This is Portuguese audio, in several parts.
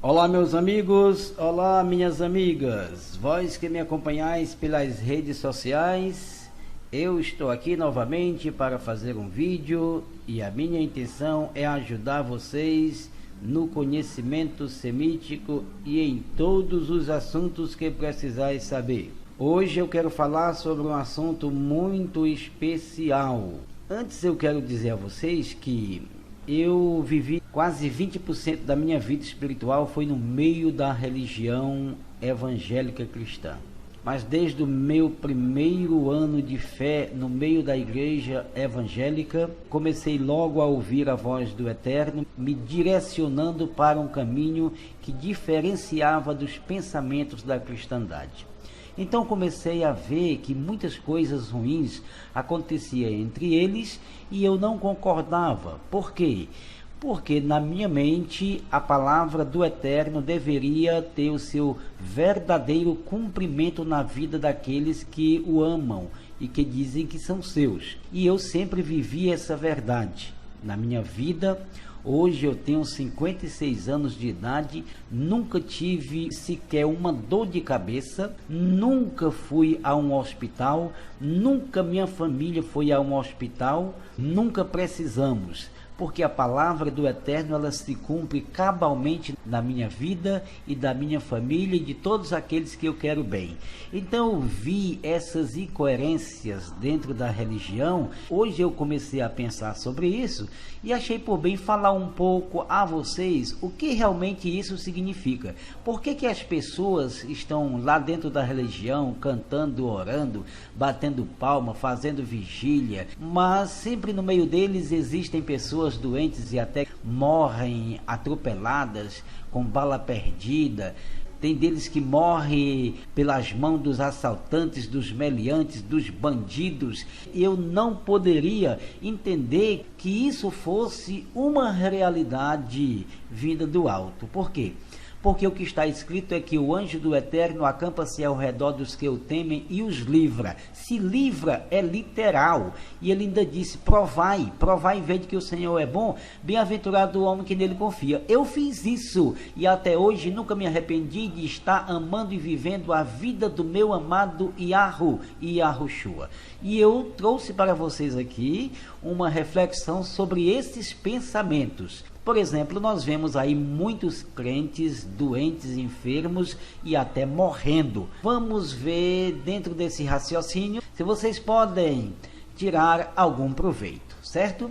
Olá, meus amigos, olá, minhas amigas, vós que me acompanhais pelas redes sociais, eu estou aqui novamente para fazer um vídeo e a minha intenção é ajudar vocês no conhecimento semítico e em todos os assuntos que precisais saber. Hoje eu quero falar sobre um assunto muito especial. Antes eu quero dizer a vocês que eu vivi quase 20% da minha vida espiritual foi no meio da religião evangélica cristã. Mas desde o meu primeiro ano de fé no meio da igreja evangélica, comecei logo a ouvir a voz do Eterno, me direcionando para um caminho que diferenciava dos pensamentos da cristandade. Então comecei a ver que muitas coisas ruins aconteciam entre eles e eu não concordava. Por quê? Porque na minha mente a palavra do Eterno deveria ter o seu verdadeiro cumprimento na vida daqueles que o amam e que dizem que são seus. E eu sempre vivi essa verdade na minha vida. Hoje eu tenho 56 anos de idade, nunca tive sequer uma dor de cabeça, nunca fui a um hospital, nunca minha família foi a um hospital, nunca precisamos. Porque a palavra do Eterno ela se cumpre cabalmente na minha vida e da minha família e de todos aqueles que eu quero bem. Então eu vi essas incoerências dentro da religião. Hoje eu comecei a pensar sobre isso e achei por bem falar um pouco a vocês o que realmente isso significa. Por que as pessoas estão lá dentro da religião cantando, orando, batendo palma, fazendo vigília, mas sempre no meio deles existem pessoas doentes e até morrem atropeladas com bala perdida. Tem deles que morrem pelas mãos dos assaltantes, dos meliantes, dos bandidos. Eu não poderia entender que isso fosse uma realidade vinda do alto. Por quê? Porque o que está escrito é que o anjo do Eterno acampa-se ao redor dos que o temem e os livra. Se livra é literal. E ele ainda disse, provai e vede que o Senhor é bom, bem-aventurado o homem que nele confia. Eu fiz isso e até hoje nunca me arrependi de estar amando e vivendo a vida do meu amado Yahushua. E eu trouxe para vocês aqui uma reflexão sobre esses pensamentos. Por exemplo, nós vemos aí muitos crentes doentes, enfermos e até morrendo. Vamos ver dentro desse raciocínio se vocês podem tirar algum proveito, certo?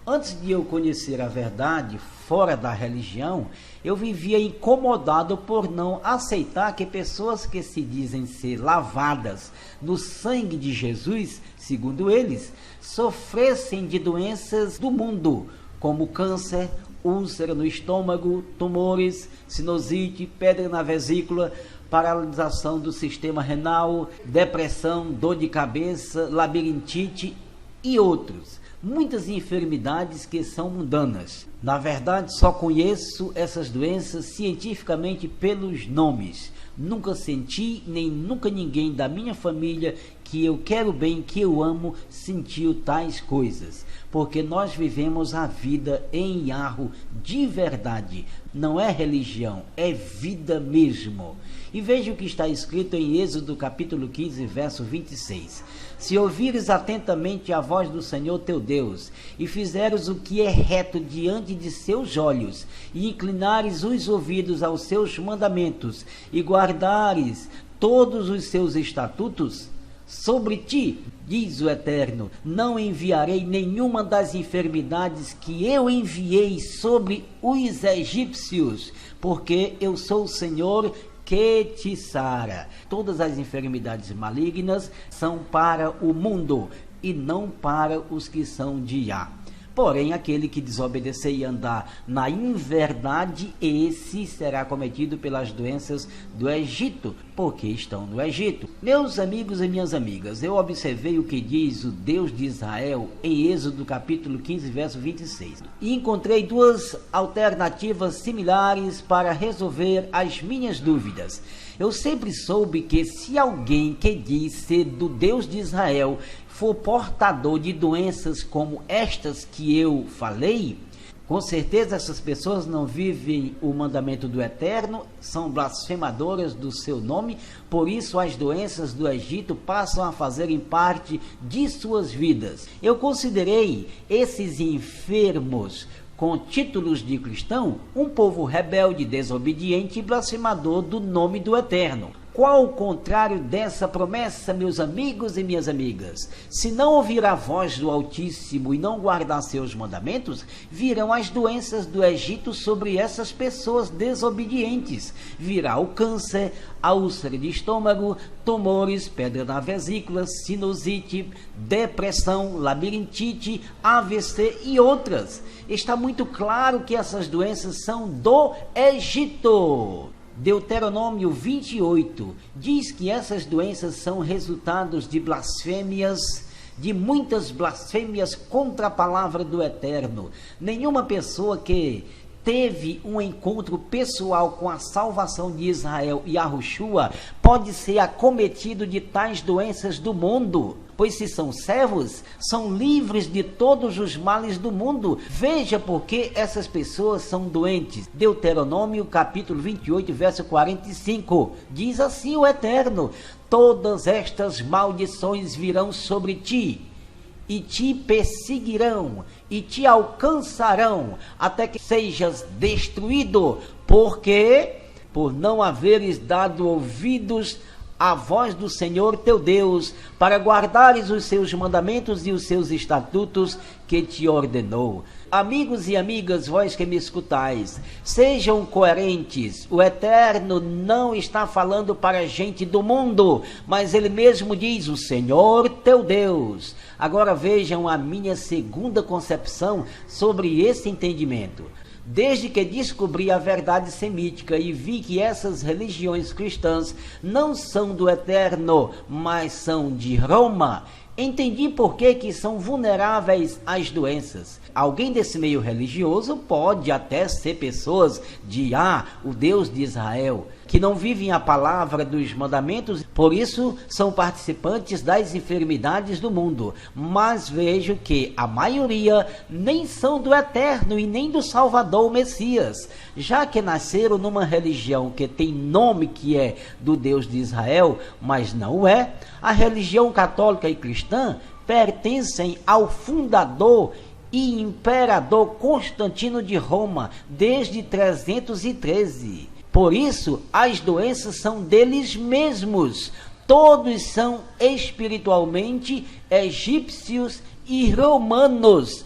Antes de eu conhecer a verdade fora da religião, eu vivia incomodado por não aceitar que pessoas que se dizem ser lavadas no sangue de Jesus, segundo eles, sofressem de doenças do mundo, como câncer, úlcera no estômago, tumores, sinusite, pedra na vesícula, paralisação do sistema renal, depressão, dor de cabeça, labirintite e outros. Muitas enfermidades que são mundanas. Na verdade, só conheço essas doenças cientificamente pelos nomes. Nunca senti, nem nunca ninguém da minha família que eu quero bem, que eu amo, sentiu tais coisas. Porque nós vivemos a vida em Yahu de verdade. Não é religião, é vida mesmo. E veja o que está escrito em Êxodo capítulo 15, verso 26. Se ouvires atentamente a voz do Senhor teu Deus, e fizeres o que é reto diante de seus olhos, e inclinares os ouvidos aos seus mandamentos, e guardares todos os seus estatutos, sobre ti, diz o Eterno, não enviarei nenhuma das enfermidades que eu enviei sobre os egípcios, porque eu sou o Senhor que te sara. Todas as enfermidades malignas são para o mundo e não para os que são de Yah. Porém, aquele que desobedecer e andar na inverdade, esse será cometido pelas doenças do Egito, porque estão no Egito. Meus amigos e minhas amigas, eu observei o que diz o Deus de Israel em Êxodo capítulo 15, verso 26. E encontrei duas alternativas similares para resolver as minhas dúvidas. Eu sempre soube que se alguém que diz ser do Deus de Israel for portador de doenças como estas que eu falei, Com certeza essas pessoas não vivem o mandamento do Eterno, são blasfemadoras do seu nome, por isso as doenças do Egito passam a fazerem parte de suas vidas. Eu considerei esses enfermos com títulos de cristão um povo rebelde, desobediente e blasfemador do nome do Eterno. Qual o contrário dessa promessa, meus amigos e minhas amigas? Se não ouvir a voz do Altíssimo e não guardar seus mandamentos, virão as doenças do Egito sobre essas pessoas desobedientes. Virá o câncer, a úlcera de estômago, tumores, pedra na vesícula, sinusite, depressão, labirintite, AVC e outras. Está muito claro que essas doenças são do Egito. Deuteronômio 28 diz que essas doenças são resultados de blasfêmias, de muitas blasfêmias contra a palavra do Eterno. Nenhuma pessoa que teve um encontro pessoal com a salvação de Israel e Yahushua pode ser acometido de tais doenças do mundo, pois se são servos, são livres de todos os males do mundo. Veja por que essas pessoas são doentes. Deuteronômio capítulo 28, verso 45, diz assim o Eterno: todas estas maldições virão sobre ti, e te perseguirão, e te alcançarão, até que sejas destruído, porque por não haveres dado ouvidos à voz do Senhor teu Deus, para guardares os seus mandamentos e os seus estatutos que te ordenou. Amigos e amigas, vós que me escutais, sejam coerentes. O Eterno não está falando para a gente do mundo, mas ele mesmo diz: o Senhor teu Deus. Agora vejam a minha segunda concepção sobre esse entendimento. Desde que descobri a verdade semítica e vi que essas religiões cristãs não são do Eterno, mas são de Roma, entendi por que são vulneráveis às doenças. Alguém desse meio religioso pode até ser pessoas de o Deus de Israel, que não vivem a palavra dos mandamentos, por isso são participantes das enfermidades do mundo. Mas vejo que a maioria nem são do Eterno e nem do Salvador, o Messias, já que nasceram numa religião que tem nome que é do Deus de Israel, mas não é. A religião católica e cristã pertencem ao fundador e imperador Constantino de Roma desde 313. Por isso, as doenças são deles mesmos. Todos são espiritualmente egípcios e romanos.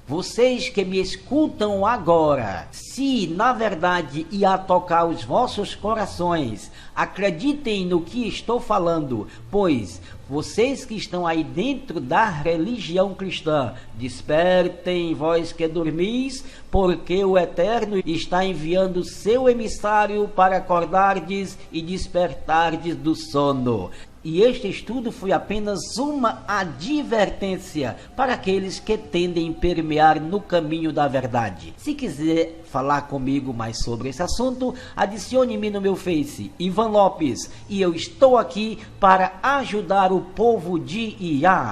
Vocês que me escutam agora, se na verdade ia tocar os vossos corações, acreditem no que estou falando, pois vocês que estão aí dentro da religião cristã, despertem, vós que dormis, porque o Eterno está enviando seu emissário para acordardes e despertardes do sono. E este estudo foi apenas uma advertência para aqueles que tendem a permear no caminho da verdade. Se quiser falar comigo mais sobre esse assunto, adicione-me no meu Face, Ivan Lopes, e eu estou aqui para ajudar o povo de Iá.